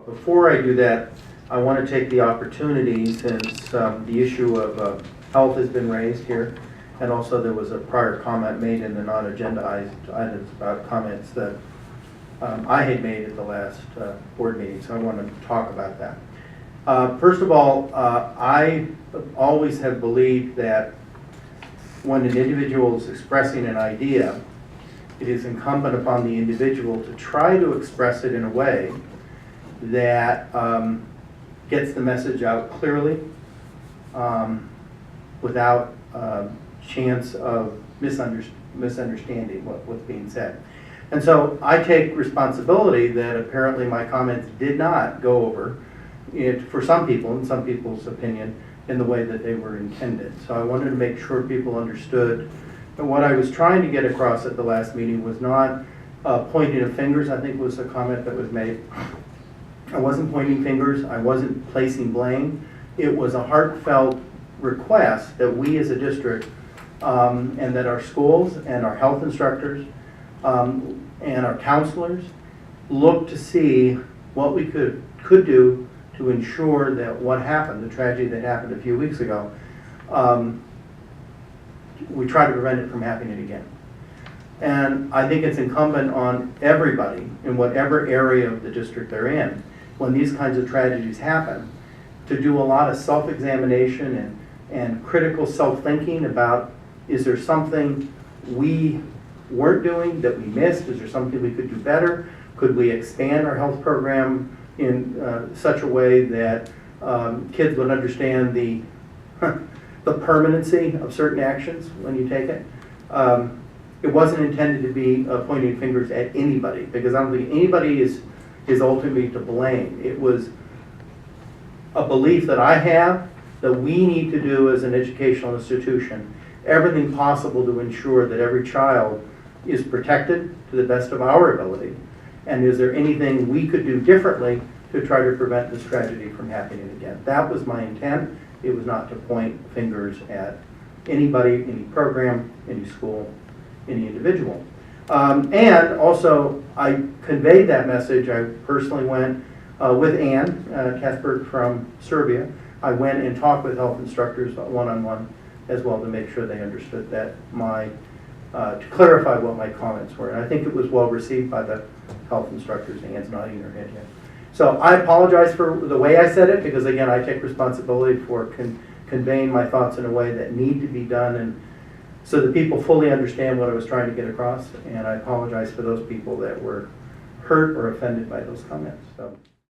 Before I do that, I want to take the opportunity, since the issue of health has been raised here, and also there was a prior comment made in the non-agenda items about comments that I had made at the last board meeting, so I want to talk about that. First of all, I always have believed that when an individual is expressing an idea, it is incumbent upon the individual to try to express it in a way that gets the message out clearly, without chance of misunderstanding what's being said. And so I take responsibility that apparently my comments did not go over it, for some people, in some people's opinion, in the way that they were intended. So I wanted to make sure people understood that what I was trying to get across at the last meeting was not pointing of fingers, I think was a comment that was made. I wasn't pointing fingers, I wasn't placing blame. It was a heartfelt request that we as a district, and that our schools and our health instructors and our counselors look to see what we could do to ensure that what happened, the tragedy that happened a few weeks ago, we try to prevent it from happening again. And I think it's incumbent on everybody in whatever area of the district they're in, when these kinds of tragedies happen, to do a lot of self-examination and critical self-thinking about, is there something we weren't doing that we missed? Is there something we could do better? Could we expand our health program in such a way that kids would understand the permanency of certain actions when you take it? It wasn't intended to be pointing fingers at anybody, because I don't think anybody is ultimately to blame. It was a belief that I have that we need to do as an educational institution everything possible to ensure that every child is protected to the best of our ability. And is there anything we could do differently to try to prevent this tragedy from happening again? That was my intent. It was not to point fingers at anybody, any program, any school, any individual. And also, I conveyed that message. I personally went with Ann Kasper from Serbia. I went and talked with health instructors one-on-one as well to make sure they understood that to clarify what my comments were. And I think it was well received by the health instructors. Ann's nodding her head yes. So I apologize for the way I said it, because again, I take responsibility for conveying my thoughts in a way that need to be done, and so that people fully understand what I was trying to get across. And I apologize for those people that were hurt or offended by those comments. So.